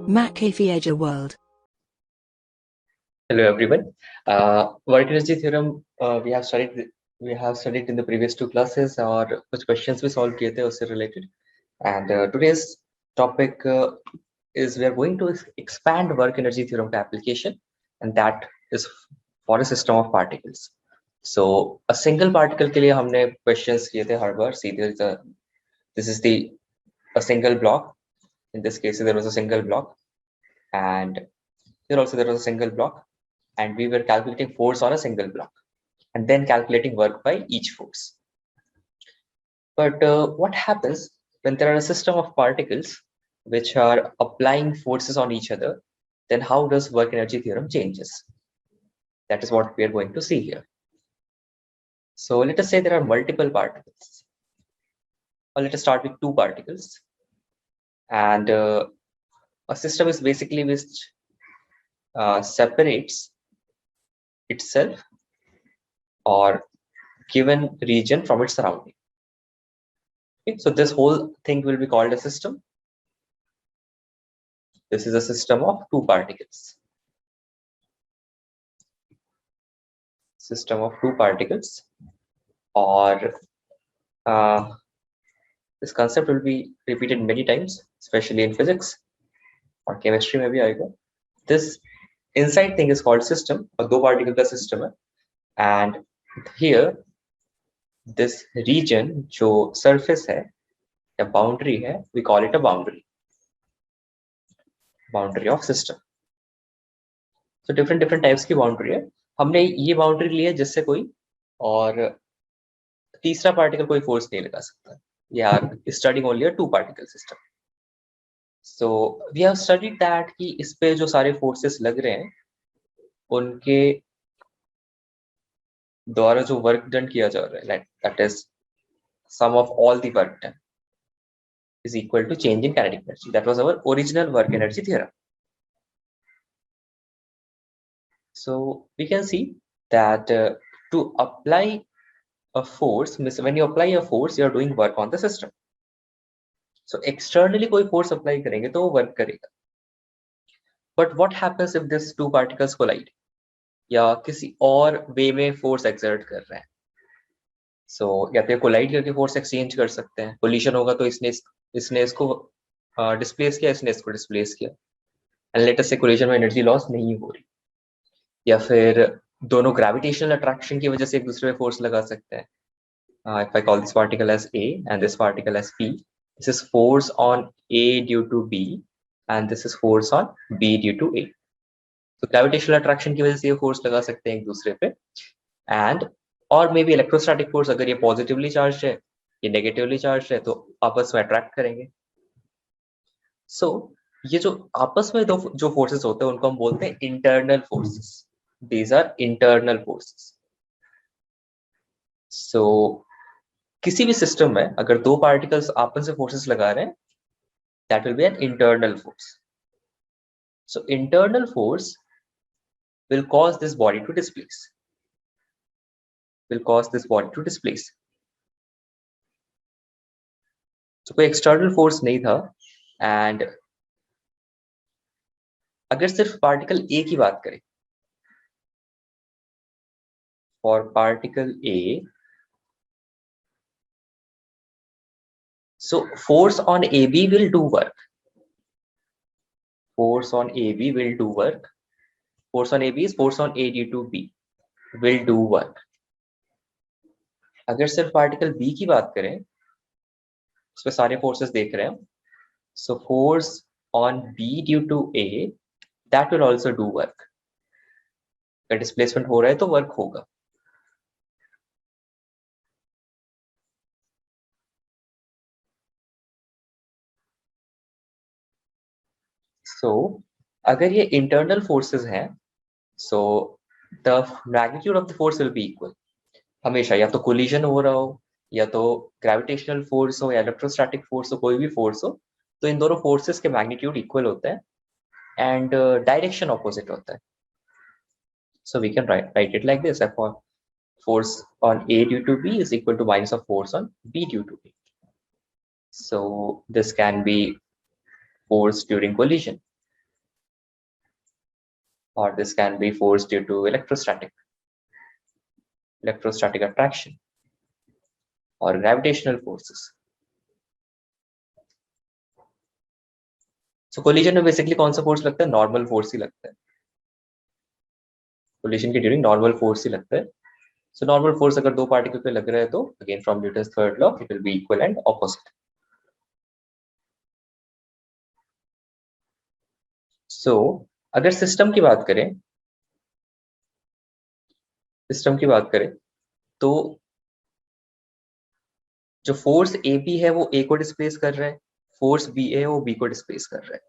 McAfee World. Hello everyone. Work energy theorem we have studied in the previous two classes, और कुछ questions भी solve किए थे उससे related. And today's topic is we are going to expand work energy theorem का application, and that is for a system of particles. So a single particle के लिए हमने questions किए थे हर बार. See, this is a single block. In this case, there was a single block, and here also there was a single block, and we were calculating force on a single block and then calculating work by each force. But what happens when there are a system of particles which are applying forces on each other? Then how does work energy theorem changes? That is what we are going to see here. So let us say there are multiple particles, or let us start with two particles, and a system is basically which separates itself or given region from its surrounding. Okay, so this whole thing will be called a system. This is a system of two particles. System of two particles, or this concept will be repeated many times, especially in physics or chemistry में भी आएगा. This inside thing is called system, और दो particle का system है, and here this region जो surface है या boundary है, we call it a boundary of system. So different types की boundary है. हमने ये boundary ली है जिससे कोई और तीसरा particle कोई force नहीं लगा सकता. Yeah, studying only a two particle system. So we have studied that कि इस पे जो सारे forces लग रहे हैं उनके द्वारा जो work done किया जा रहा है, that is sum of all the work done is equal to change in kinetic energy. That was our original work energy theorem. So we can see that to apply a force, means when you apply a force, you are doing work on the system. So externally कोई force apply करेंगे तो वो work करेगा. But what happens if these two particles collide? या किसी और वे में force exert कर रहे हैं? So या तो collide करके force exchange कर सकते हैं. Collision होगा तो इसने इसको displace किया, इसने इसको displace किया. And let us say collision में energy loss नहीं हो रही. या फिर दोनों gravitational attraction की वजह से एक दूसरे पे force लगा सकते हैं. If I call this particle as A and this particle as P, this is force on A due to B, and this is force on B due to A. So gravitational attraction की वजह से ये force लगा सकते हैं एक दूसरे पे, and और maybe electrostatic force, अगर ये positively charged है, ये negatively charged है, तो आपस में attract करेंगे. So ये जो आपस में जो forces होते हैं उनको हम बोलते हैं internal forces. These are internal forces. So किसी भी सिस्टम में अगर दो पार्टिकल्स आपस में फोर्सेस लगा रहे हैं, that will be an internal force. So internal force will cause this body to displace. So कोई external force नहीं था, and अगर सिर्फ पार्टिकल A की बात करें, for particle A, so force on AB will do work. Force on AB will do work. Force on AB is force on A due to B will do work. अगर सिर्फ particle B की बात करें, उस पे सारे forces देख रहे हैं, so force on B due to A, that will also do work. अगर डिस्प्लेसमेंट हो रहा है तो वर्क होगा. So अगर ये internal forces हैं, so the magnitude of the force will be equal. हमेशा या तो collision हो रहा हो, या तो gravitational force हो, या electrostatic force हो, कोई भी force हो, तो इन दोनों forces के magnitude equal होते हैं and direction opposite होता है. So we can write it like this: force on A due to B is equal to minus of force on B due to B. So this can be force during collision, or this can be force due to electrostatic attraction or gravitational forces. So collision में basically कौन सा force लगता है? Normal force ही लगता है. Collision के during normal force ही लगता है. So normal force अगर दो पार्टिकल पे लग रहा है तो again from Newton's third law it will be equal and opposite. So अगर सिस्टम की बात करें तो जो फोर्स ए बी है वो ए को डिस्प्लेस कर रहा है, फोर्स बी ए वो बी को डिस्प्लेस कर रहा है.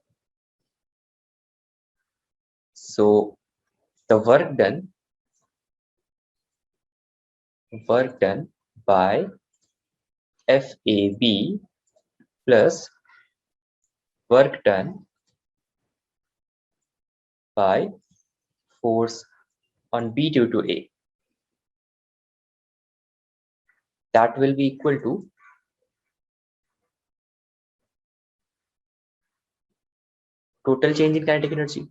So the work done by FAB plus work done by force on B due to A, that will be equal to total change in kinetic energy.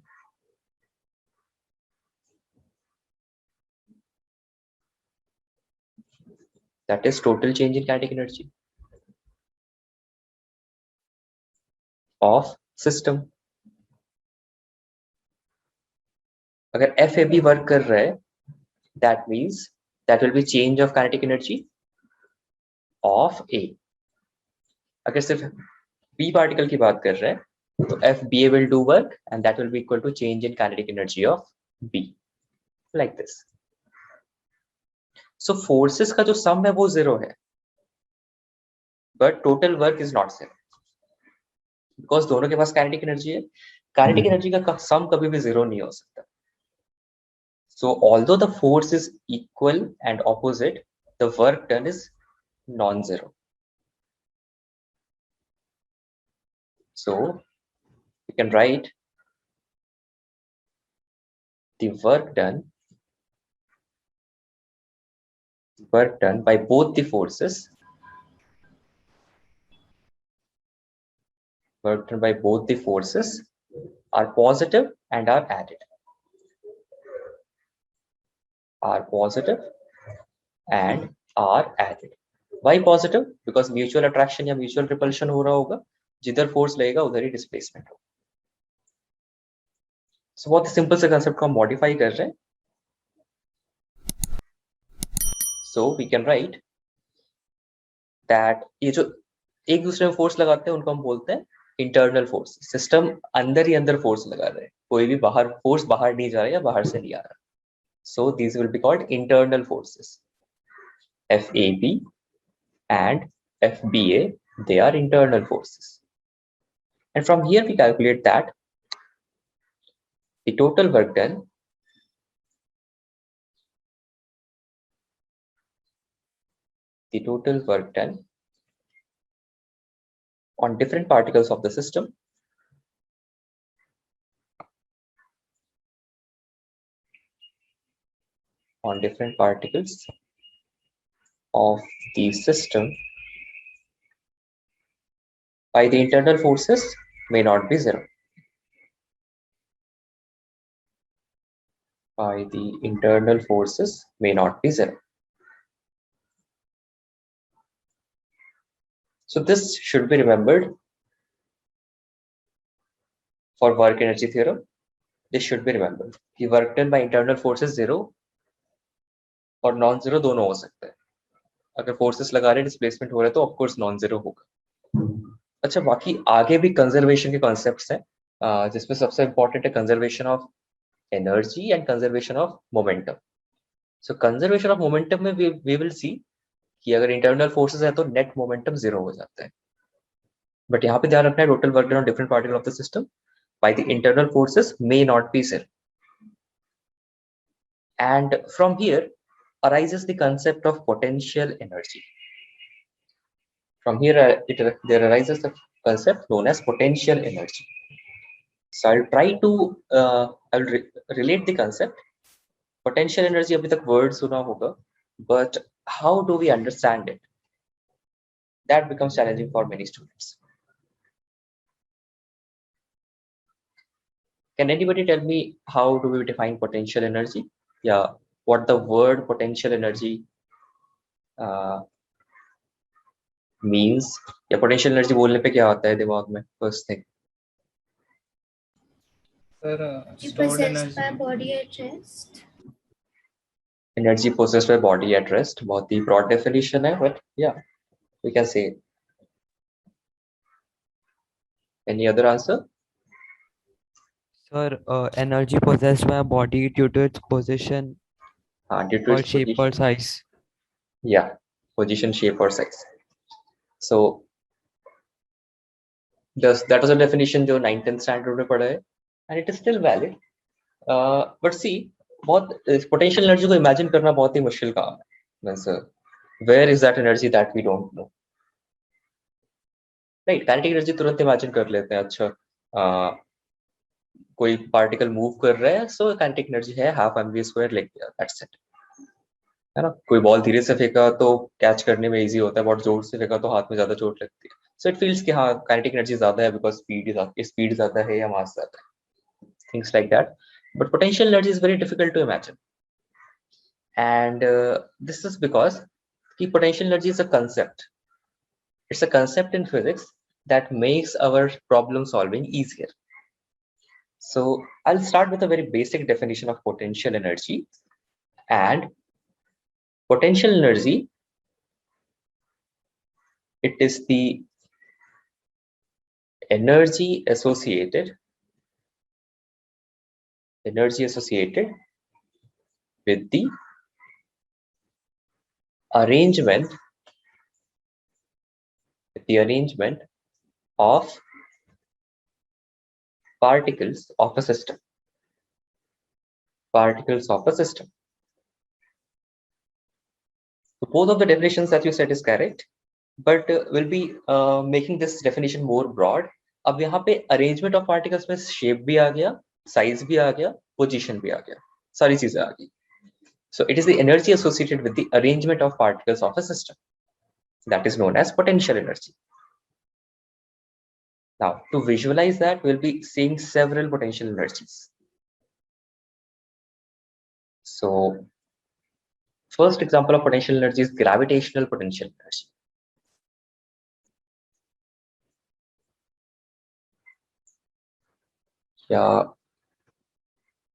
That is total change in kinetic energy of system. अगर FAB work कर रहा है, that means that will be change of kinetic energy of A. अगर सिर्फ B particle की बात कर रहे हैं तो FBA will do work and that will be equal to change in kinetic energy of B, like this. So forces का जो sum है वो 0 है, but total work is not 0 because दोनों के पास kinetic energy है. Kinetic energy का sum कभी भी 0 नहीं हो सकता. So although the force is equal and opposite, the work done is non-zero. So you can write the work done by both the forces, are positive and are added. Why positive? Because mutual attraction या mutual repulsion हो रहा होगा, जिधर force लगेगा उधर ही displacement होगा. So बहुत simple से concept को हम modify कर रहे हैं. So we can write that ये जो एक दूसरे में force लगाते हैं उनको हम बोलते हैं internal force. System अंदर ही अंदर force लगा रहे हैं, कोई भी बाहर force बाहर नहीं जा रहा है या बाहर से नहीं आ रहा. So these will be called internal forces. FAB and FBA, they are internal forces. And from here we calculate that the total work done on different particles of the system by the internal forces may not be 0. So this should be remembered for work energy theorem. This should be remembered. The work done by internal forces 0 और non zero दोनों हो सकते हैं. अगर forces लगा रहे displacement हो रहा है तो ऑफ कोर्स नॉन जीरो होगा. अच्छा, बाकी आगे भी कंजर्वेशन के कॉन्सेप्ट्स हैं, जिसमें सबसे इंपॉर्टेंट है conservation of energy and conservation of momentum. So conservation of momentum में वी विल सी कि अगर इंटरनल फोर्सेस है तो नेट मोमेंटम 0 हो जाता है. बट यहाँ पे ध्यान रखना है total work done on different particle of the system by the internal forces may not be 0. And from here arises the concept of potential energy. From here there arises the concept known as potential energy. So I'll try to relate the concept. Potential energy abhi tak word suna hoga, but how do we understand it? That becomes challenging for many students. Can anybody tell me how do we define potential energy? Yeah, what the word potential energy means? या potential energy बोलने पे क्या आता है दिमाग में first thing? Stored energy by body at rest. Energy possessed by body at rest. बहुत ही broad definition है, but yeah, we can say it. Any other answer? Sir, energy possessed by a body due to its position Due to or its shape position. or size. Yeah, position, shape, or size. So that was a definition जो 9th standard में पढ़ा है, and it is still valid. But see, बहुत potential energy को imagine करना बहुत ही मुश्किल काम है. Means, where is that energy that we don't know? Right, kinetic energy तुरंत imagine कर लेते हैं. अच्छा, कोई पार्टिकल मूव कर रहा है, so kinetic energy है half mv square, like that's it. है ना, कोई बॉल धीरे से फेंका तो कैच करने में इजी होता है, बहुत जोर से फेंका तो हाथ में ज्यादा चोट लगती है. सो इट फील्स कि हाँ काइनेटिक एनर्जी ज्यादा है बिकॉज स्पीड ज्यादा है या मास ज्यादा है, things like that. But potential energy is very difficult to imagine, and this is because कि potential energy is a concept. It's a concept in physics that makes our problem solving easier. So I'll start with a very basic definition of potential energy. And potential energy, it is the energy associated with the arrangement of particles of a system. So both of the definitions that you said is correct, but we'll be making this definition more broad. अब यहाँ पे arrangement of particles में shape भी आ गया, size भी आ गया, position भी आ गया, सारी चीजें आ गई. So it is the energy associated with the arrangement of particles of a system that is known as potential energy. Now, to visualize that, we'll be seeing several potential energies. So, first example of potential energy is gravitational potential energy. Yeah.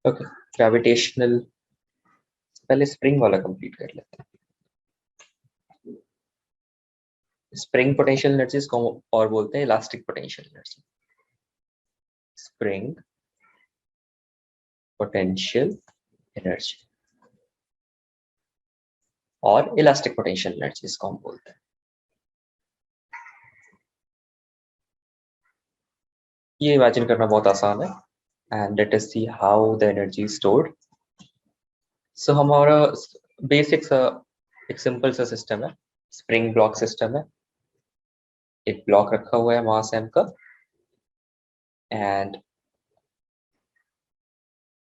Okay. Gravitational. पहले spring वाला complete कर लेते हैं. Spring potential energy को और बोलते हैं elastic potential energy. Spring potential energy और elastic potential energy इसको हम बोलते हैं. ये इमेजिन करना बहुत आसान है, and let us see how the energy is stored. So हमारा बेसिक सा एक सिंपल सा सिस्टम है, स्प्रिंग ब्लॉक सिस्टम है. एक ब्लॉक रखा हुआ है मास m का, and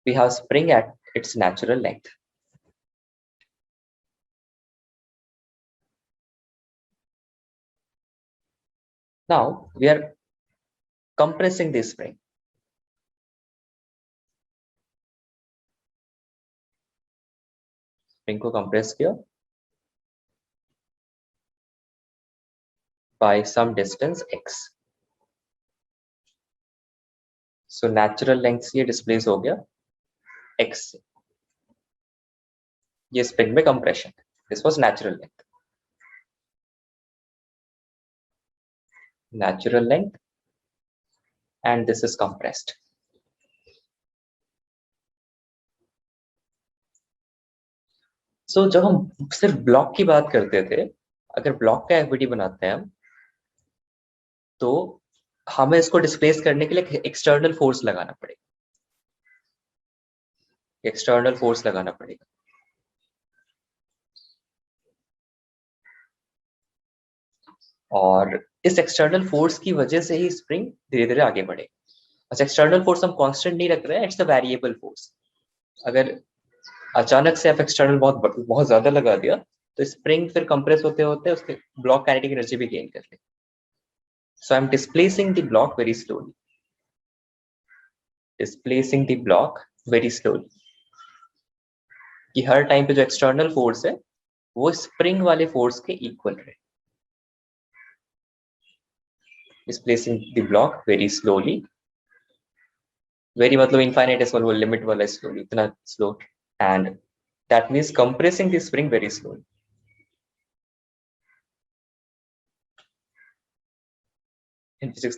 we have spring at its natural length. Now we are compressing this spring. Spring को compress किया by some distance x. So natural length ये displace हो गया x से. ये spring में compression. This was natural length. And this is compressed. So जब हम सिर्फ ब्लॉक की बात करते थे, अगर ब्लॉक का एफबीडी बनाते हैं हम, तो हमें इसको डिस्प्लेस करने के लिए एक्सटर्नल फोर्स लगाना पड़ेगा. और इस एक्सटर्नल फोर्स की वजह से ही स्प्रिंग धीरे धीरे आगे बढ़ेगा. अच्छा, एक्सटर्नल फोर्स हम कांस्टेंट नहीं रख रहे हैं, इट्स अ वेरिएबल फोर्स. अगर अचानक से आप एक्सटर्नल बहुत ज्यादा लगा दिया तो स्प्रिंग फिर कंप्रेस होते होते उसके ब्लॉक काइनेटिक एनर्जी भी गेन कर ले. सो I am displacing the block very slowly. Displacing the block very slowly, कि हर टाइम पे जो एक्सटर्नल फोर्स है वो स्प्रिंग वाले फोर्स के इक्वल रहे। Displacing the block very slowly, very मतलब इनफाइनाइटेसिमल, वो लिमिट वाला स्लोली, इतना slow, and that means compressing the spring very slowly. In physics,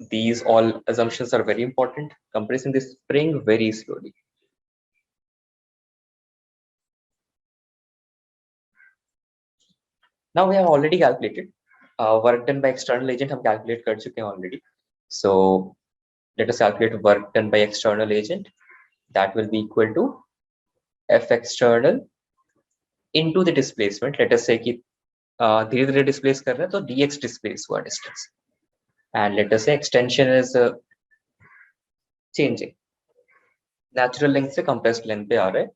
these all assumptions are very important. Compressing the spring very slowly. Now we have already calculated work done by external agent. हम calculate कर चुके हैं already. So let us calculate work done by external agent. That will be equal to F external into the displacement. Let us say कि धीरे-धीरे displace कर रहे हैं तो dx displace हुआ distance. And let us say extension is changing. Natural length से compressed length पे आ रहे हैं,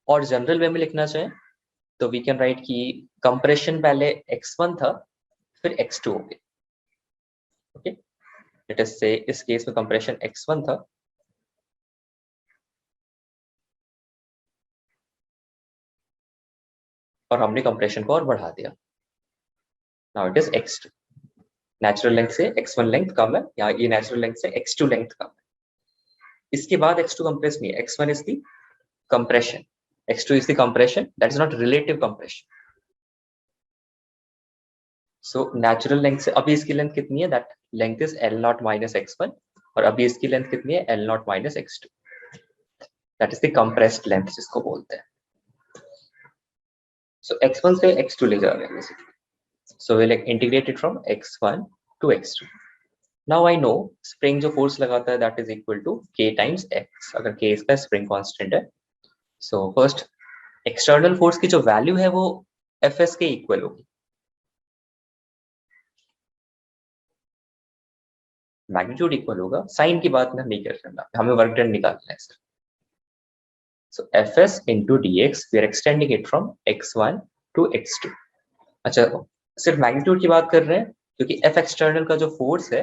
और जनरल वे में लिखना चाहें तो वी कैन राइट कि कंप्रेशन पहले x1 था फिर x2 हो गया। ओके, लेट अस से इस केस में कंप्रेशन x1 था और हमने कंप्रेशन को और बढ़ा दिया। Now it is x2। Natural length से x1 लेंथ कम है, या ये नेचुरल लेंथ से x2 लेंथ कम है। इसके बाद x2 कंप्रेस नहीं है, x1 is the compression, x2 is the compression, that is not relative compression. So natural length से अभी इसकी लेंथ कितनी है, that length is L0 minus x1, और अभी इसकी लेंथ कितनी है, L0 minus x2. That is the compressed length जिसको बोलते हैं. So x1 से x2 ले जा रहे हैं basically. So we'll integrate it from x1 to x2. Now I know spring जो force लगाता है that is equal to k times x, अगर k इसका spring constant है. So first एक्सटर्नल फोर्स की जो वैल्यू है वो Fs के इक्वल होगी। मैग्नीट्यूड इक्वल होगा, साइन की बात नहीं कर रहा, हमें वर्क डन निकालना है। सो Fs into dx, we are extending it from x1 to x2। अच्छा, सिर्फ मैग्नीट्यूड की बात कर रहे हैं क्योंकि F एक्सटर्नल का जो फोर्स है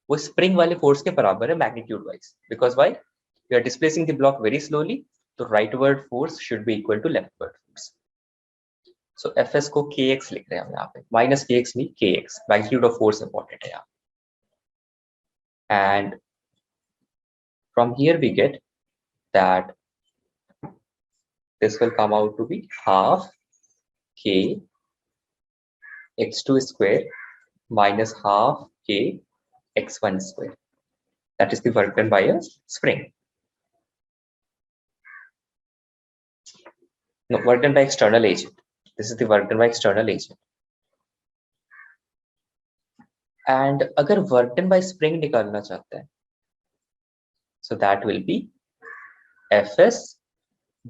वो स्प्रिंग वाले फोर्स के बराबर है magnitude wise, because why we are displacing the block very slowly, तो rightward force should be equal to leftward force. So Fs को kx लिख रहे हैं हम यहाँ पे, माइनस kx नहीं kx, magnitude of force important है यहाँ। And from here we get that this will come out to be half k x2 square minus half k x1 square. That is the work done by a spring. No, work done by external agent. This is the work done by external agent. And अगर work done by spring निकालना चाहते हैं, so that will be Fs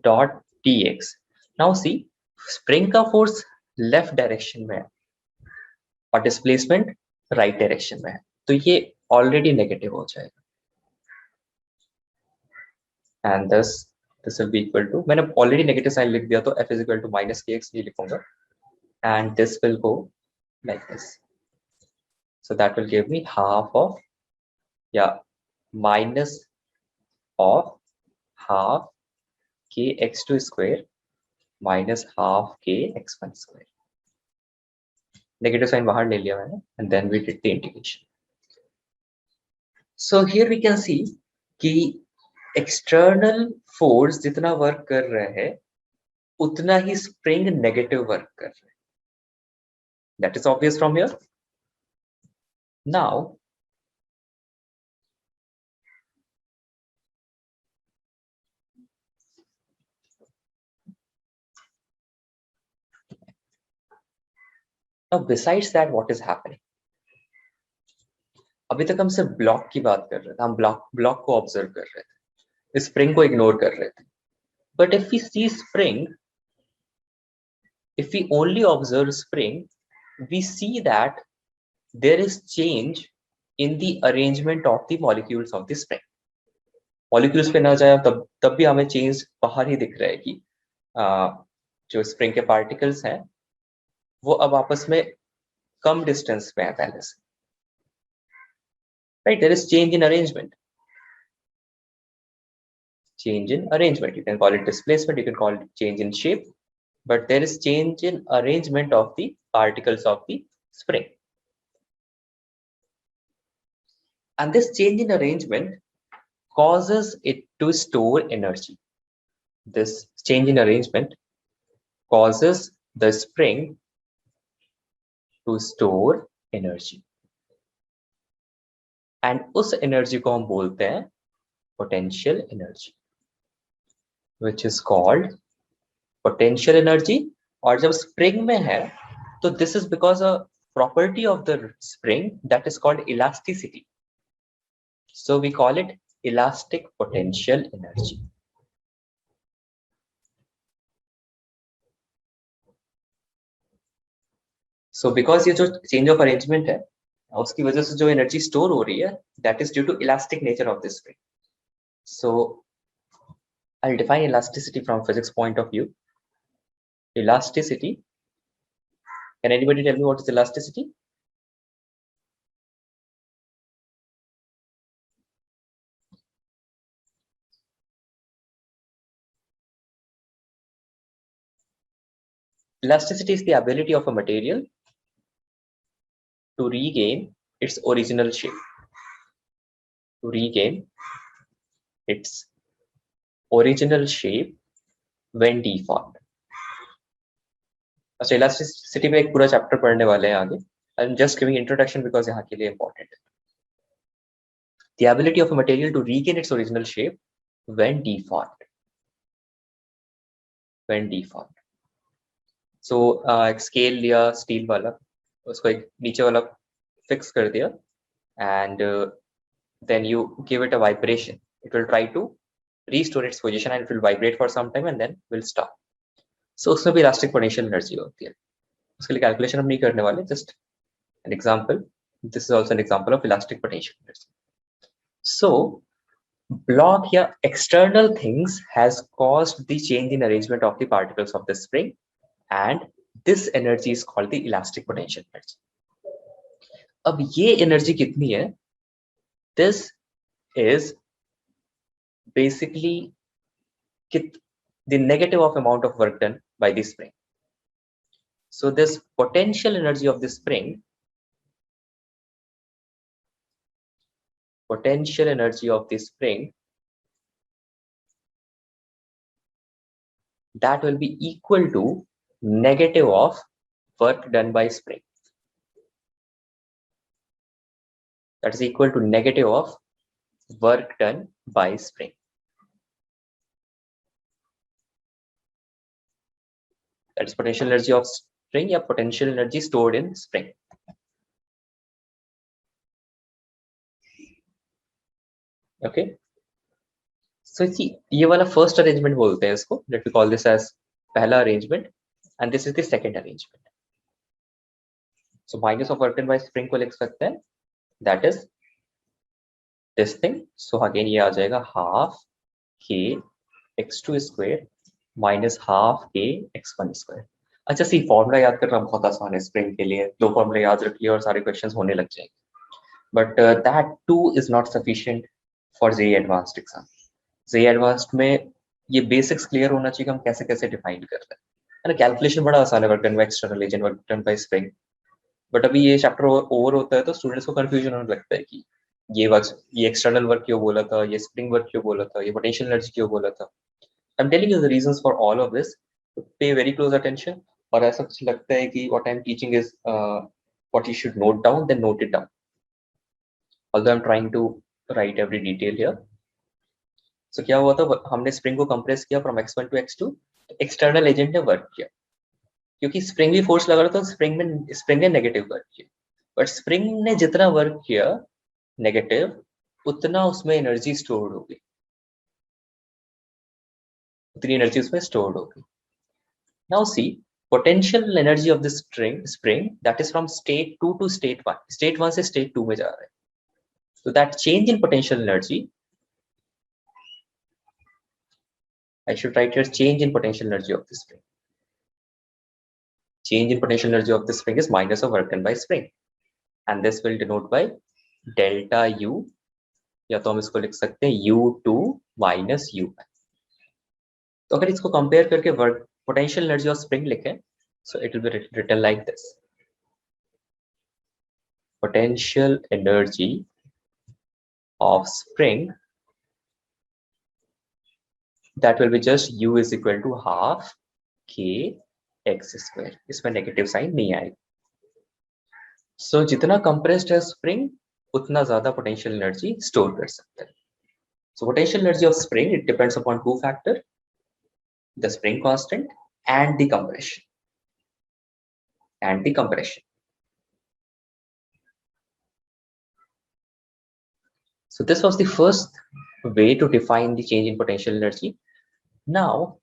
dot dx. Now see, spring का force left direction में है और displacement right direction में है, तो ये already negative हो जाएगा। And thus this will be equal to, मैंने already negative sign लिख दिया तो F is equal to minus kx नहीं लिखूंगा, and this will go like this. So that will give me half of, yeah, minus of half k x2 square minus half k x1 square. Negative sign बाहर ले लिया मैंने, and then we did the integration. So here we can see कि external force जितना work कर रहे हैं उतना ही spring negative वर्क कर रहे हैं. That is obvious from here. Now besides that, what is happening? अभी तक हम सिर्फ ब्लॉक की बात कर रहे थे, हम ब्लॉक को ऑब्जर्व कर रहे थे, स्प्रिंग को इग्नोर कर रहे थे। But if we see spring, if we only observe spring, we see that there is change in the arrangement of the molecules of the spring. Molecules पे ना जाए तब भी हमें चेंज बाहर ही दिख रहा है कि जो स्प्रिंग के पार्टिकल्स हैं वो अब आपस में कम डिस्टेंस पे है पहले से, right? There is change in arrangement. change in arrangement. You can call it displacement, you can call it change in shape, but there is change in arrangement of the particles of the spring. And this change in arrangement causes it to store energy. This change in arrangement causes the spring to store energy. And उस energy को हम बोलते हैं potential energy, which is called potential energy. और जब spring में है, तो this is because a property of the spring that is called elasticity. So we call it elastic potential energy. So because ये जो change of arrangement है, उसकी वजह से जो energy store हो रही है, that is due to elastic nature of this spring. So I'll define elasticity from physics point of view. Elasticity. Can anybody tell me what is elasticity? Elasticity is the ability of a material to regain its original shape. To regain its original shape when deformed. अच्छा, elasticity पे एक पूरा chapter पढ़ने वाले हैं आगे. I'm just giving introduction because यहाँ के लिए important है. The ability of a material to regain its original shape when deformed. When deformed. So एक scale लिया steel वाला, उसको एक नीचे वाला fix कर दिया, and then you give it a vibration. It will try to restore its position and it will vibrate for some time and then will stop. So उसमें भी elastic potential energy होती है. उसके लिए calculation हम नहीं करने वाले, just an example. This is also an example of elastic potential energy. So block here, external things has caused the change in arrangement of the particles of the spring, and this energy is called the elastic potential energy. अब ये energy कितनी है? This is basically the negative of amount of work done by the spring. So this potential energy of the spring, that will be equal to negative of work done by spring. That is equal to negative of work done by spring. That is potential energy of spring या potential energy stored in spring. Okay. So see, ये वाला first arrangement बोलते हैं इसको. Let me call this as पहला arrangement, and this is the second arrangement. So minus of work done by spring को लिख सकते हैं. That is this thing. So again ये आ जाएगा half k x2 square minus half k x1 square. अच्छा सी formula याद करना बहुत आसान है स्प्रिंग के लिए. दो फॉर्मूला याद रखिए और सारे क्वेश्चंस होने लग जाएंगे. But that too is not sufficient for JEE Advanced exam. JEE Advanced में ये बेसिक्स क्लियर होना चाहिए कि हम कैसे कैसे डिफाइन करते हैं. है ना, कैलकुलेशन बड़ा आसान है work done by external agent, work done by spring. But अभी ये चैप्टर ओवर होता है तो स्टूडेंट्स को कंफ्यूजन होने लगता है कि ये एक्सटर्नल वर्क क्यों बोला था, ये स्प्रिंग वर्क क्यों बोला था, ये पोटेंशियल एनर्जी क्यों बोला था. I'm telling you the reasons for all of this. Pay very close attention. और ऐसा कुछ लगता है कि what I'm teaching is what you should note down, then note it down. Although I'm trying to write every detail here. So क्या हुआ था, हमने स्प्रिंग को कंप्रेस किया from x1 to x2. External agent ने वर्क किया, क्योंकि spring भी फोर्स लगा रहा था, स्प्रिंग ने नेगेटिव वर्क किया. बट स्प्रिंग ने जितना वर्क किया नेगेटिव, उतना उसमें एनर्जी स्टोर्ड हो गई, उतनी एनर्जी उसमें स्टोर्ड हो गई. Now see, potential energy of the spring that is from state 2 to state 1. State 1 से state 2 में जा रहा है. So that change in potential energy, I should write here change in potential energy of the spring. Change in potential energy of the spring is minus of work done by spring, and this will denote by delta U, या तो हम इसको लिख सकते हैं U2 minus U1. तो अगर इसको कंपेयर करके work potential energy of spring लिखें, so it will be written like this: potential energy of spring, that will be just U is equal to half k x square. इसमें negative sign नहीं आएगा. सो जितना compressed है spring उतना ज्यादा potential energy store कर सकता है. So potential energy of spring, it depends upon two factors: the spring constant and the compression. So this was the first way to define the change in potential energy. Now,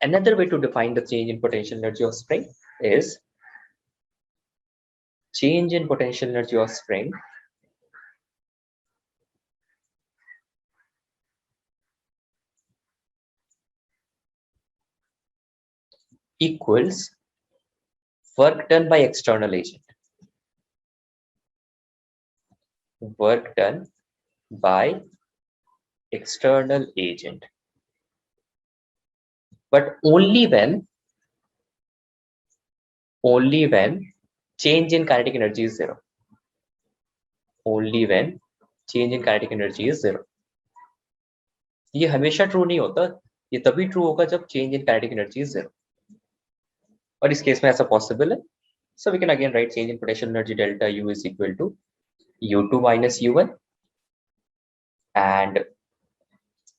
another way to define the change in potential energy of spring is change in potential energy of spring equals work done by external agent. Work done by external agent. But only when change in kinetic energy is zero. Only when change in kinetic energy is zero. ये हमेशा true नहीं होता, ये तभी true होगा जब change in kinetic energy is zero, और इस केस में ऐसा पॉसिबल है. So we can again write change in potential energy delta U is equal to U2 minus U1, and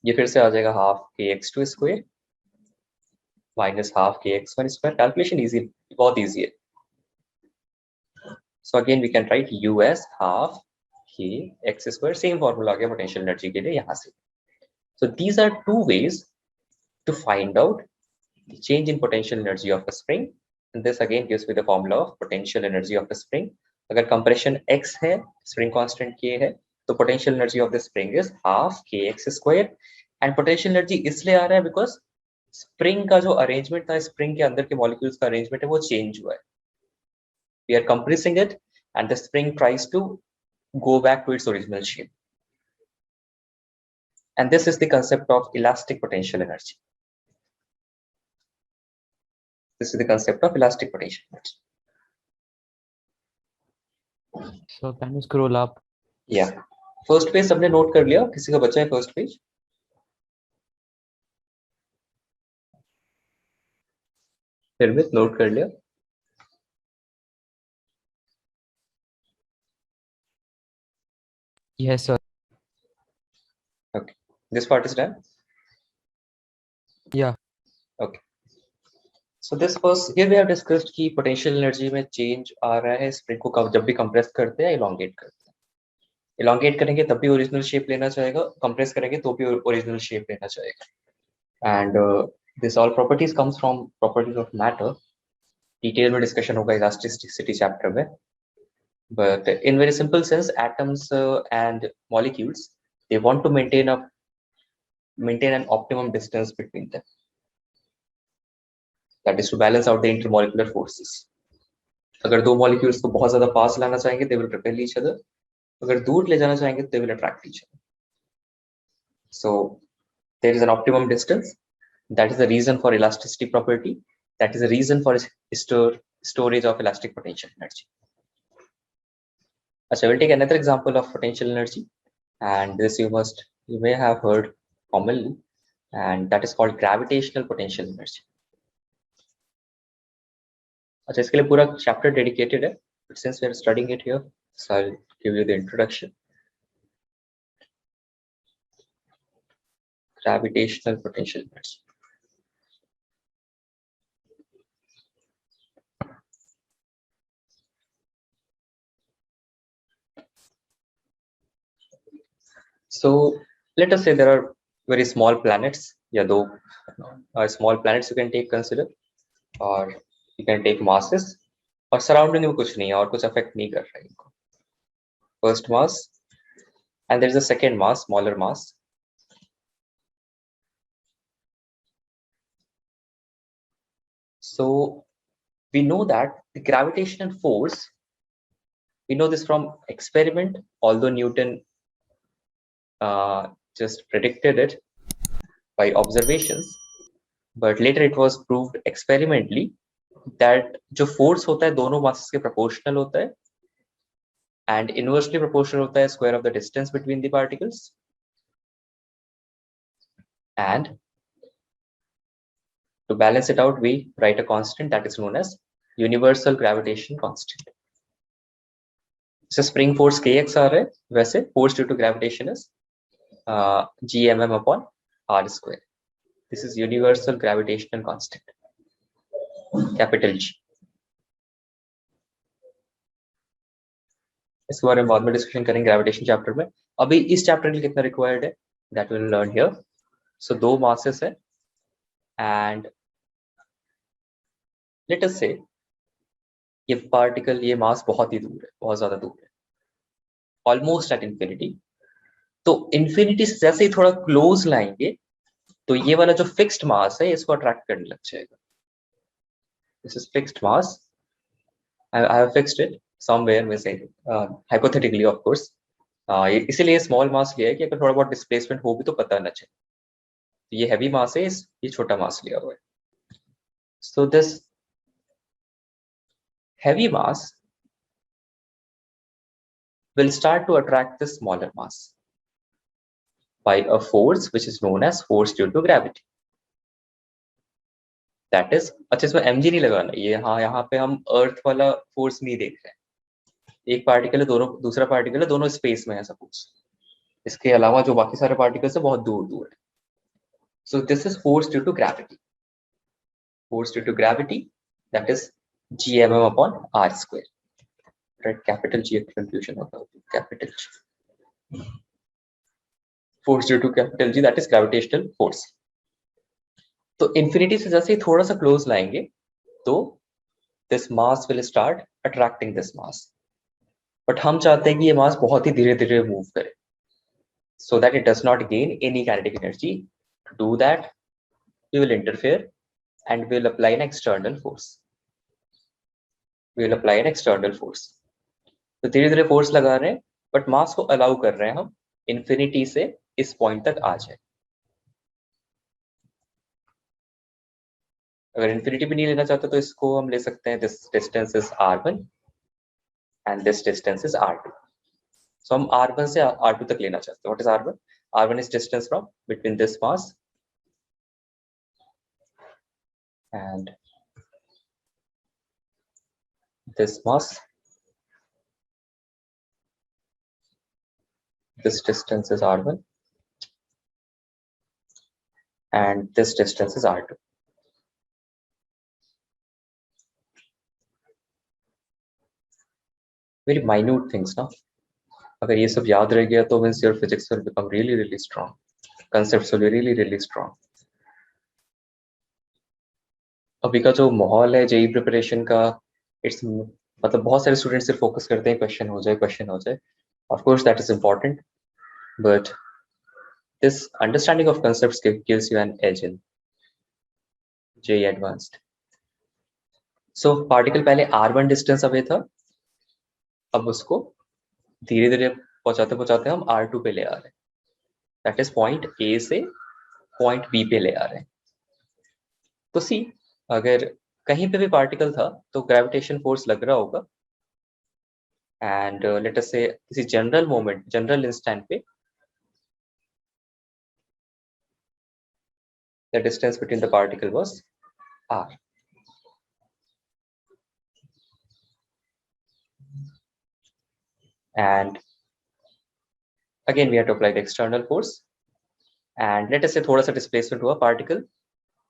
ये फिर से आ जाएगा हाफ के x2 square minus half k x1 square. Calculation easy, बहुत इजी है. So again we can write U as half k x square. Same formula आ गया potential energy के लिए यहाँ से. So these are two ways to find out the change in potential energy of a spring, and this again gives me the formula of potential energy of a spring. अगर compression x है, spring constant k है, तो potential energy of the spring is half kx square, and potential energy इसलिए आ रहा है because spring का जो arrangement था, spring के अंदर के molecules का arrangement है, वो change हुआ है. We are compressing it, and the spring tries to go back to its original shape. And this is the concept of elastic potential energy. This is the concept of elastic potential energy. So can you scroll up? Yeah. First page सबने note कर लिया? किसी का बचा है first page? फिर भी note कर लिया? Yes, sir. Okay. This part is done? Yeah. Okay. So this was, here we have discussed कि potential energy में change आ रहा है spring को जब भी compress करते हैं, elongate करते हैं. Elongate करेंगे तब भी original shape लेना चाहेगा, compress करेंगे तो भी original shape लेना चाहेगा. And this all properties comes from properties of matter. Detail में discussion होगा elasticity chapter में. But in very simple sense, atoms and molecules, they want to maintain an optimum distance between them. That is to balance out the intermolecular forces. अगर दो molecules को बहुत ज़्यादा पास लाना चाहेंगे, they will repel each other. अगर दूर ले जाना चाहेंगे, they will attract each other. So there is an optimum distance. That is the reason for elasticity property. That is the reason for storage of elastic potential energy. So we'll take another example of potential energy, and this you may have heard commonly, and that is called gravitational potential energy. अच्छा, इसके लिए पूरा chapter dedicated है, but since we are studying it here, so I'll give you the introduction. Gravitational potential energy. So let us say there are very small planets, या दो small planets you can consider, or you can take masses, और surrounding में कुछ नहीं है और कुछ affect नहीं कर रहा है इनको. First mass, and there is a second mass, smaller mass. So we know that the gravitational force, we know this from experiment, although Newton just predicted it by observations. but later it was proved experimentally that जो force होता है दोनों masses के proportional होता है and inversely proportional होता है square of the distance between the particles, and to balance it out we write a constant that is known as universal gravitation constant. So spring force kx आ रहा है, वैसे force due to gravitation is gmm upon r square. This is universal gravitational constant, capital G. इसके बारे में बाद में discussion करेंगे gravitation chapter में. अभी इस चैप्टर के लिए कितना रिक्वायर्ड है दैट विल लर्न हियर. सो दो मासेस है एंड लेट अस से ये पार्टिकल, ये मास बहुत ही दूर है, बहुत ज्यादा दूर है, ऑलमोस्ट एट इंफिनिटी. तो इंफिनिटी से जैसे ही थोड़ा क्लोज लाएंगे तो ये वाला जो फिक्स्ड मास है इसको अट्रैक्ट करने लग जाएगा. This is fixed mass. I have fixed it somewhere में से हाइपोथेटिकली ऑफ कोर्स. इसीलिए स्मॉल मास लिया है कि अगर थोड़ा बहुत डिस्प्लेसमेंट हो भी तो पता ना चले. ये हैवी मास है, ये छोटा मास लिया हुआ है. So this heavy mass will start to attract the smaller mass by a force which is known as force due to gravity. That is, अच्छा इसमें mg नहीं लगाना, ये हाँ यहाँ पे हम अर्थ वाला फोर्स नहीं देख रहे हैं. एक पार्टिकल है, दोनों दूसरा पार्टिकल है, दोनों स्पेस में है सपोज. इसके अलावा जो बाकी सारे पार्टिकल्स है बहुत दूर दूर है. So this is force due to gravity. Force due to gravity, that is gmm upon r square. Right, capital G confusion होता है, capital G. Force due to capital G, that is gravitational force. तो infinity से जैसे ही थोड़ा सा close लाएंगे तो this mass will start attracting this mass. But हम चाहते हैं कि ये mass बहुत ही धीरे धीरे move करे, so that it does not gain any kinetic energy. To do that, we will interfere and we will apply an external force. We will apply an external force. तो धीरे धीरे फोर्स लगा रहे हैं बट मास को allow कर रहे हैं हम इंफिनिटी से इस पॉइंट तक आ जाए. अगर इंफिनिटी भी नहीं लेना चाहते तो इसको हम ले सकते हैं this distance is r1 and this distance is r2. सो हम r1 से r2 तक लेना चाहते हैं. What is r1? r1 is distance from between this mass and this mass. This distance is r1 and this distance is r2. Very minute things ना. अगर ये सब याद रह गया तो means your physics will become really really strong. Concepts will be really really strong. अभी का जो माहौल है जेई प्रिपरेशन का, इट्स मतलब बहुत सारे स्टूडेंट्स सिर्फ फोकस करते हैं क्वेश्चन हो जाए, क्वेश्चन हो जाए. Of course that is important, but this understanding of concepts gives you an edge in JEE Advanced. So particle पहले r1 distance अवे था, अब उसको धीरे धीरे पहुंचाते पहुंचाते हम r2 पे ले आ रहे हैं. That is point A से point B पे ले आ रहे हैं. तो सी अगर कहीं पे भी पार्टिकल था तो ग्रेविटेशन फोर्स लग रहा होगा एंड लेट अस से किसी जनरल मोमेंट, जनरल इंस्टेंट पे the distance between the particle was r. And again we have to apply the external force and let us say थोड़ा सा displacement हुआ, particle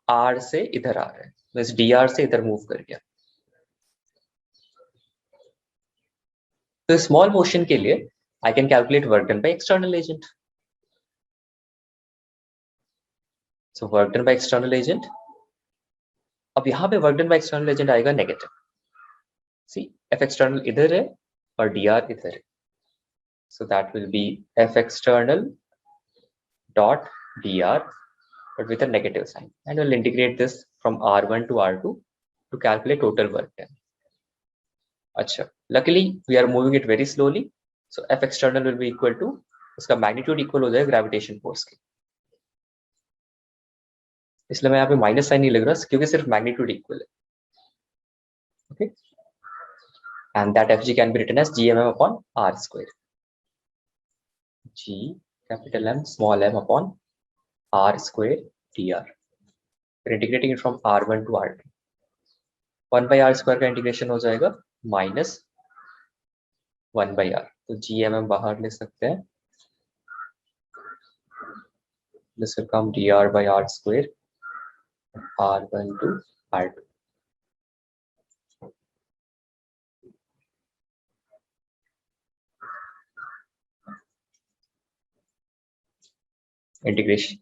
r से इधर आ रहा है, बस dr से इधर मूव कर गया. तो स्मॉल मोशन के लिए I can calculate work done by external agent. So work done by external agent. अब यहाँ पे work done by external agent आएगा नेगेटिव. See, F external इधर है और dr इधर है. So that will be F external dot dr but with a negative sign, and we'll integrate this from r1 to r2 to calculate total work done. अच्छा, luckily we are moving it very slowly, so F external will be equal to, उसका magnitude equal हो जाएगा gravitation force के. इसलिए मैं यहाँ पे minus sign नहीं लग रहा क्योंकि सिर्फ मैग्नीट्यूड इक्वल है. Okay, and that F G can be written as G M M upon R square. G capital M small M upon R square D R. Integrating it from R1 to R2. 1/r square का integration हो जाएगा minus 1/r. तो जी M M बाहर ले सकते हैं. This will come dr by r square r1 to r2. Integration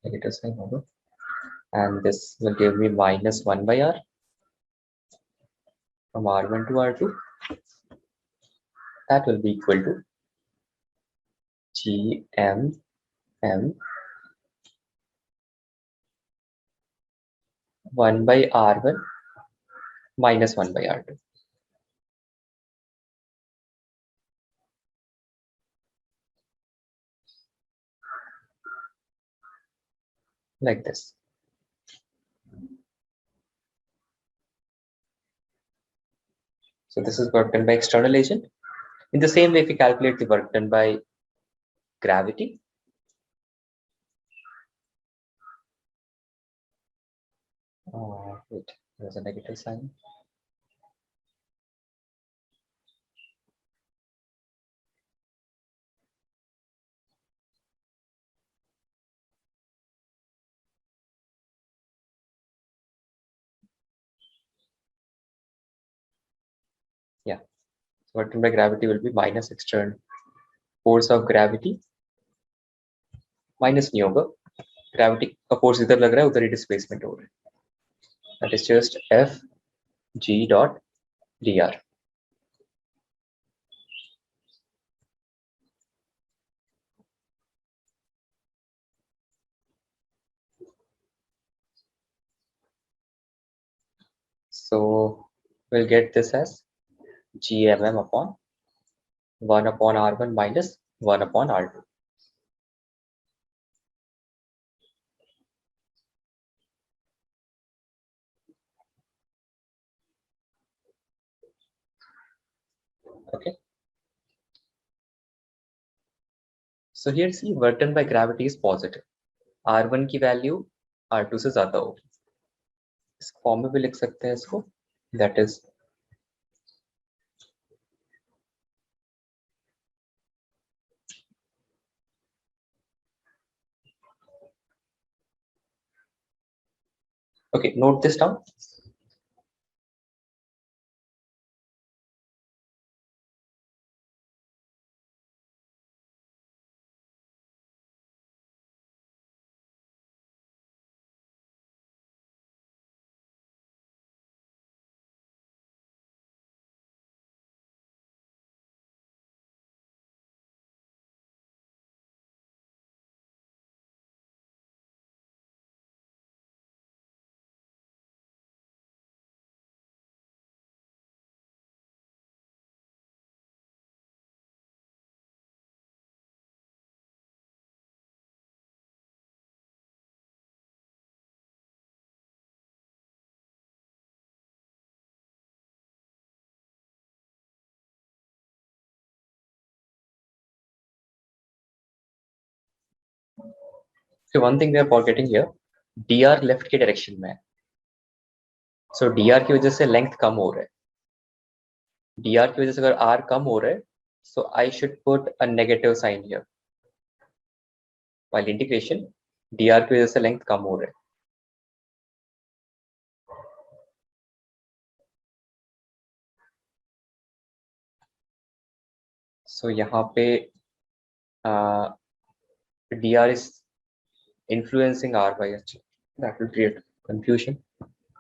negative sign over, and this will give me minus 1/r from r1 to r2. That will be equal to gmm 1/r1 minus 1/r2. Like this. So this is work done by external agent. In the same way, if we calculate the work done by gravity, wait, there's a negative sign. Yeah, so work done by gravity will be minus external force of gravity minus नहीं होगा. Gravity का force इधर लग रहा है, उधर ही displacement हो रहा है. That is just F G dot D R. So we'll get this as GMM upon 1 upon R1 minus 1 upon R2. Okay. So here see work done by gravity is positive. R1 की value R2 से ज्यादा होगी. इस form में भी लिख सकते हैं इसको. That is okay. Note this down. So one thing we are forgetting here, dr left के डायरेक्शन में है. So dr की वजह से लेंथ कम हो रहा है. dr की वजह से अगर r कम हो रहा है, so I should put a negative sign here. While integration, dr की वजह से लेंथ कम हो रहा है. So यहाँ पे dr is influencing r by h. That will create confusion.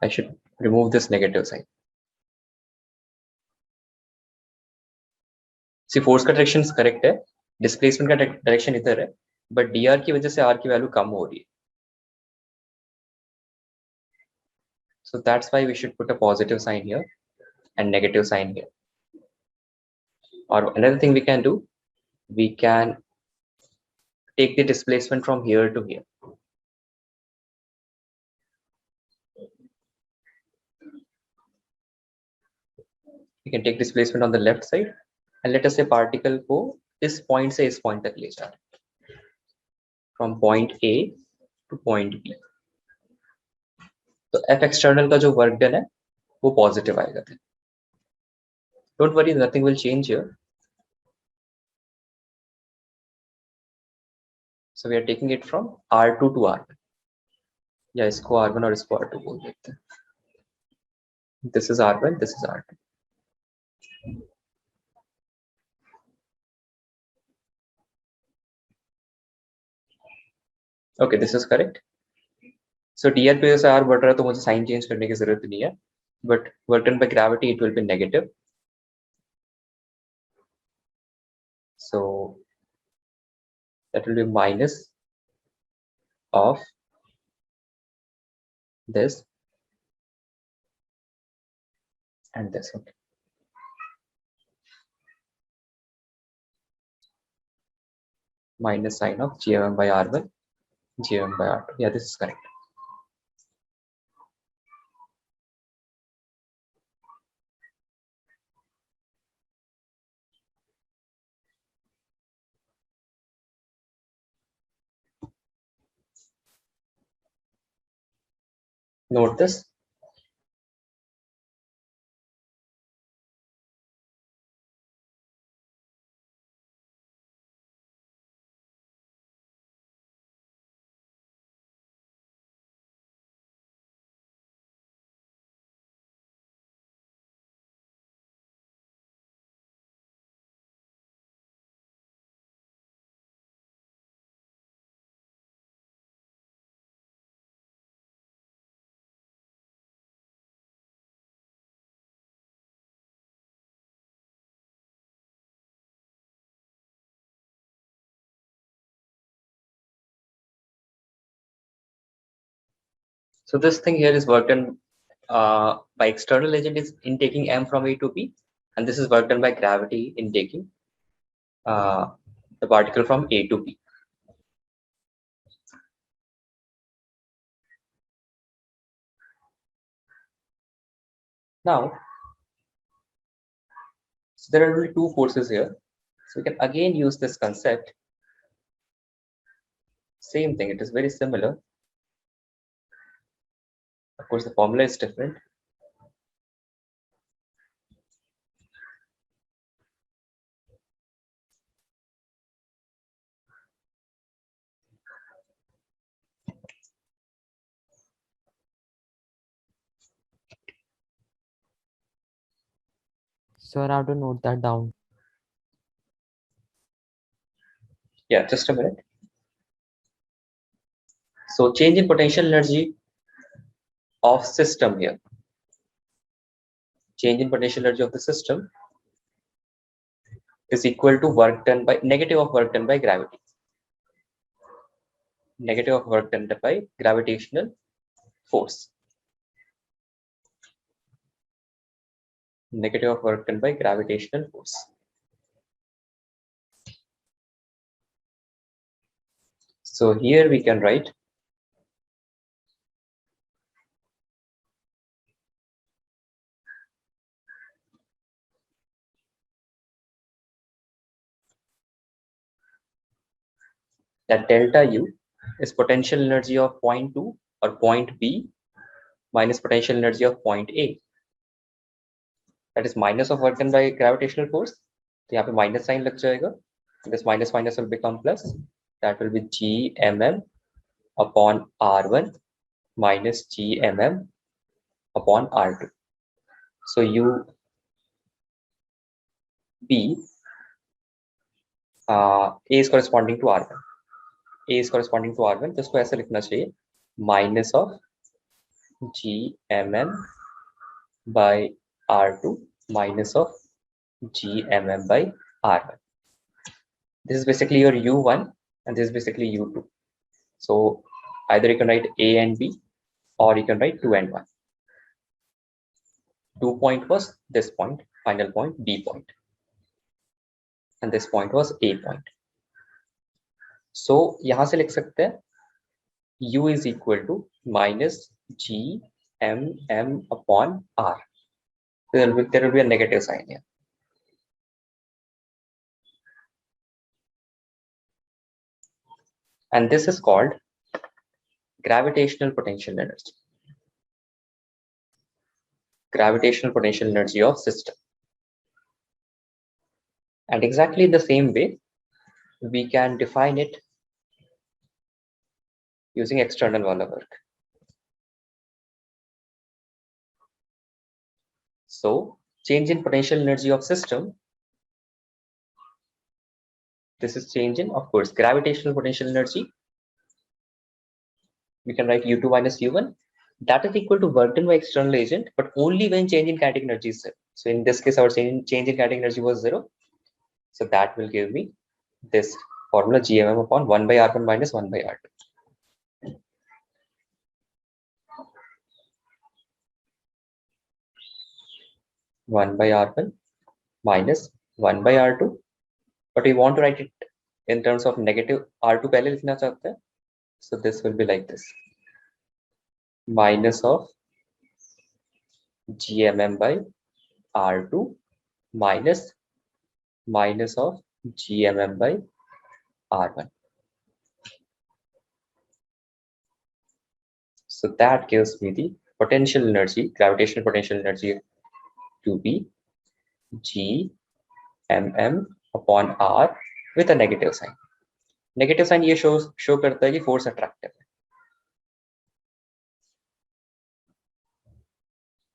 I should remove this negative sign. See, force का direction correct है, डिस्प्लेसमेंट का डायरेक्शन इधर है, बट dr की वजह से r की वैल्यू कम हो रही है. So that's why we should put a positive sign here and negative sign here. Or another thing we can do, we can take the displacement from here to here. You can take displacement on the left side and let us say particle को इस point से इस point तक ले जा रहे हैं, from point A to point B. तो F external का जो work done है वो positive आएगा. Don't worry, nothing will change here. So we are taking it from R2 to R1. या इसको R1 और इसको R2 बोल देते हैं. This is R1, this is R2. Okay, this is correct. So dr पे जैसे r बढ़ रहा है तो मुझे साइन चेंज करने की जरूरत नहीं है, but work done by gravity it will be negative. So that will be minus of this and this. Okay. Minus sign of gm by r1, gm by r2. Yeah, this is correct. Note this. So this thing here is work done by external agent is in taking m from A to B, and this is work done by gravity in taking the particle from A to B. Now, so there are only two forces here, so we can again use this concept. Same thing, it is very similar. Of course, the formula is different. Sir, I have to note that down. Yeah, just a minute. So change in potential energy of system here. Change in potential energy of the system is equal to work done by negative of work done by gravity. Negative of work done by gravitational force. Negative of work done by gravitational force. So here we can write that delta U is potential energy of point 2 or point B minus potential energy of point A. That is minus of work done by gravitational force. तो यहाँ पे minus sign लग जाएगा. This minus minus will become plus. That will be Gmm upon R1 minus Gmm upon R2. So U B A is corresponding to R1. A is corresponding to R1. तो इसको ऐसे लिखना चाहिए minus of Gmm by R2 minus of Gmm by R1. This is basically your U1 and this is basically U2. So either you can write A and B or you can write 2 and 1. 2 point was this point, final point B point. And this point was A point. So यहाँ से लिख सकते हैं U is equal to minus Gmm upon R. there will be a negative sign here. And this is called gravitational potential energy. Gravitational potential energy of system. And exactly the same way, we can define it using external Walla work. So change in potential energy of system. This is change in, of course, gravitational potential energy. We can write U2 minus U1. That is equal to work done by external agent, but only when change in kinetic energy is 0. So in this case, our change in kinetic energy was 0. So that will give me this formula GMM upon 1 by R1 minus 1 by R2. One by R1 minus 1 by R2. But we want to write it in terms of negative R2 पहले लिखना चाहते हैं. So this will be like this. Minus of GMM by R2 minus of GMM by R1. So that gives me the potential energy, gravitational potential energy to be GMM upon R with a negative sign. Negative sign ये show करता है कि force attractive है.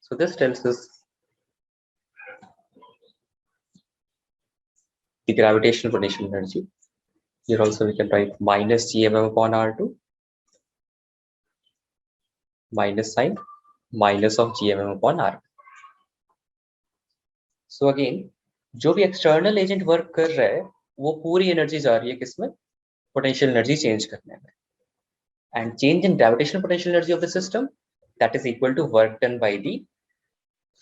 So this tells us the gravitational potential energy. Here also we can write minus GMM upon R2 minus sign minus of GMM upon R. So again, जो भी external agent work कर रहा है, वो पूरी energy जा रही है किसमें? Potential energy change करने में. And change in gravitational potential energy of the system, that is equal to work done by the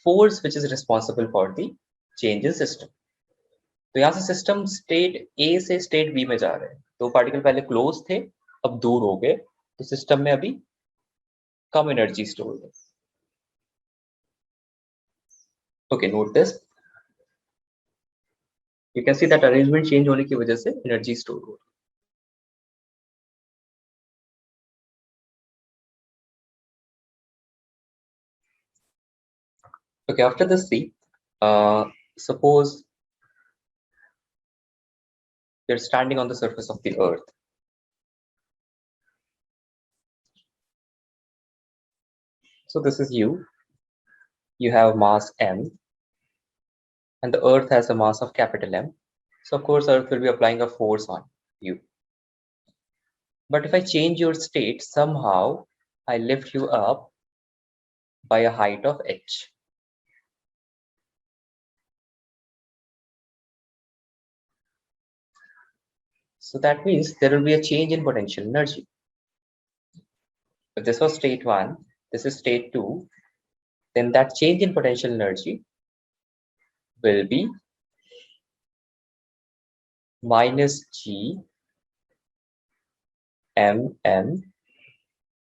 force which is responsible for the change in system. तो यहाँ से सिस्टम स्टेट ए से state B में जा रहे हैं. दो particle पहले क्लोज थे, अब दूर हो गए, तो सिस्टम में अभी कम एनर्जी स्टोर है. Okay, note this. You can see that arrangement change होने की वजह से एनर्जी स्टोर हो रही है. Okay, after this, see, suppose you're standing on the surface of the earth. So this is you. You have mass m, and the earth has a mass of capital M. So of course, earth will be applying a force on you. But if I change your state, somehow I lift you up by a height of h. So that means there will be a change in potential energy. If this was state 1, this is state 2, then that change in potential energy will be minus G mm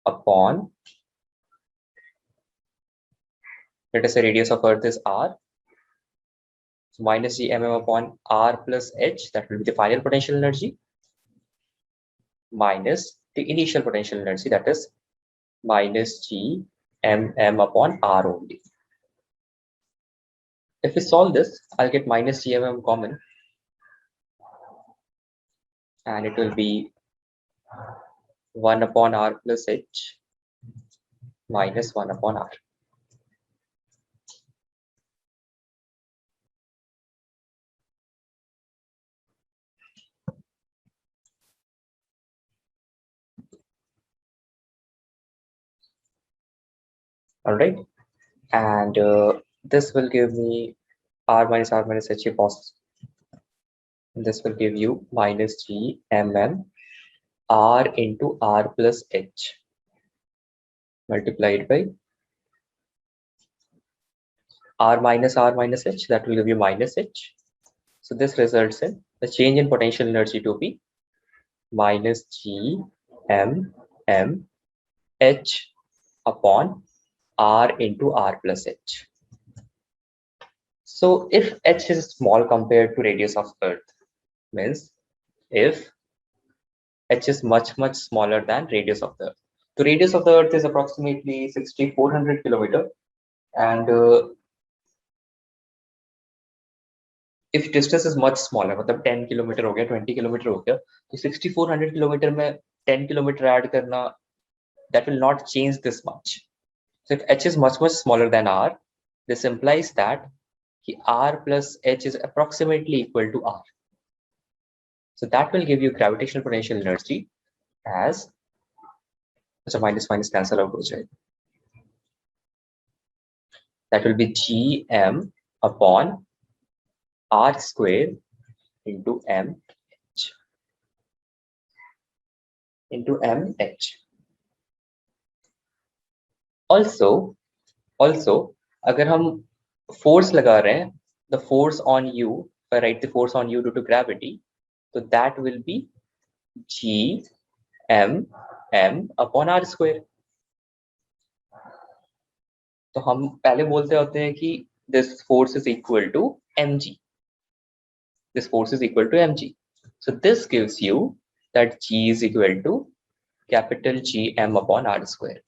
upon, let us say radius of earth is r. So minus G mm upon r plus h, that will be the final potential energy, minus the initial potential energy, that is minus G mm upon r only. If we solve this, I'll get minus G mm common, and it will be 1 upon r plus h minus 1 upon r. All right, and this will give me r minus h cos. This will give you minus G mm r into r plus h multiplied by r minus h, that will give you minus h. So this results in the change in potential energy to be minus G mm h upon r into r plus h. So if h is small compared to radius of earth, means if h is much smaller than radius of the earth. The radius of the earth is approximately 6400 kilometer, and if distance is much smaller, मतलब 10 kilometre हो गया, 20 kilometre हो गया, तो 6400 kilometre में 10 kilometre add करना, that will not change this much. So if h is much smaller than r, this implies that r plus h is approximately equal to r. So that will give you gravitational potential energy as, so minus cancel out हो जाएगा. That will be gm upon r square into mh into mh. Also अगर हम force लगा रहे हैं, the force on you, if I write the force on you due to gravity, so that will be gm upon r square. तो हम पहले बोलते होते हैं कि this force is equal to mg. This force is equal to mg. So this gives you that g is equal to capital Gm upon r square.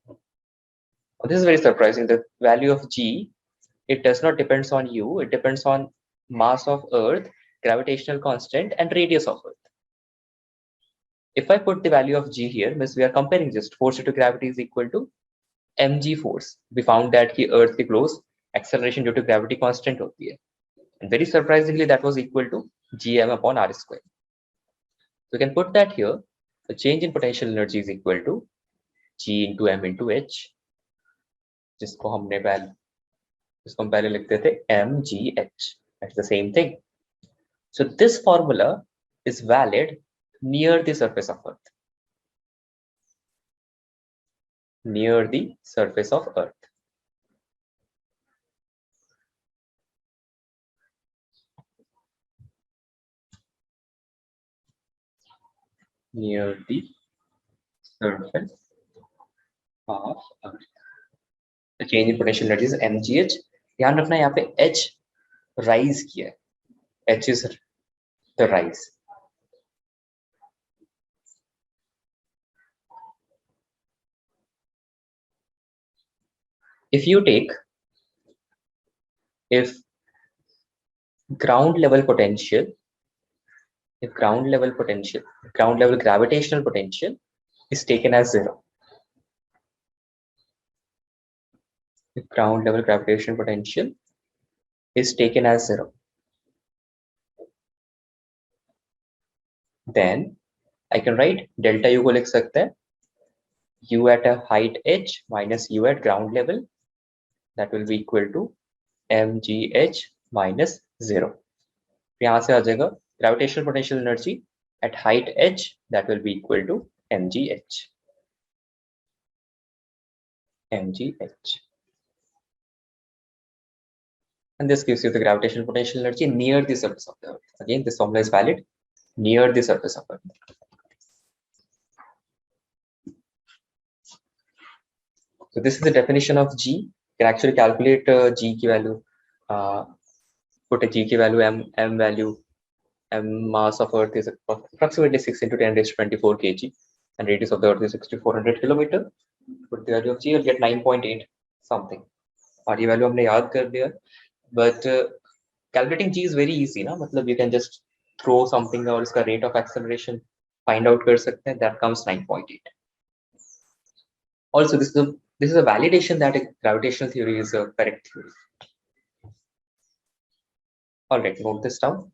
Now, this is very surprising. The value of g, it does not depends on u. It depends on mass of earth, gravitational constant, and radius of earth. If I put the value of g here, means we are comparing just force due to gravity is equal to mg force. We found that the earth के close acceleration due to gravity constant होती है, and very surprisingly that was equal to gm upon r square. So we can put that here. The change in potential energy is equal to g into m into h, जिसको हम पहले लिखते थे mgh. That's the same thing. So this formula is valid near the surface of earth. Near the surface of earth. Near the surface of earth. The change in potential energy is mgh. ध्यान रखना यहाँ पे h rise किया है. H is the rise. If you take, if ground level gravitational potential is taken as 0. If ground level gravitational potential is taken as 0, then I can write delta U को लिख सकते हैं U at a height h minus U at ground level, that will be equal to mgh minus 0. यहाँ से आ जाएगा gravitational potential energy at height h, that will be equal to mgh. And this gives you the gravitational potential energy near the surface of the earth. Again, this formula is valid near the surface of earth. So this is the definition of g. You can actually calculate g की value, put a g की value, m value, m mass of earth is approximately 6 into 10 raised to 24 kg, and radius of the earth is 6400 kilometer. Put the value of g, you'll get 9.8 something. और ये value हमने याद कर दिया, but calculating g is very easy ना, मतलब you can just throw something और इसका rate of acceleration find out कर सकते हैं, that comes 9.8. Also, this is a validation that a gravitational theory is a correct theory. All right, note this down.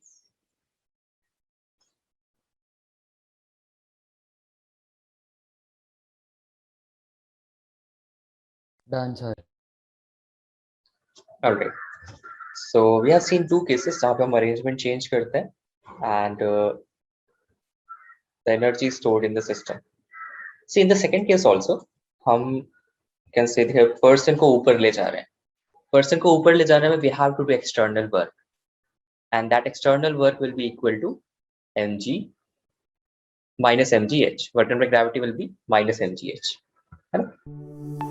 Done, sir. All right. So we have seen two cases जहाँ पे हम arrangement change करते हैं and the energy stored in the system. See, in the second case also, हम can say the person को ऊपर ले जा रहे हैं. Person को ऊपर ले जाने में we have to do external work, and that external work will be equal to mg minus mgh. Vertical gravity will be minus mgh. है ना?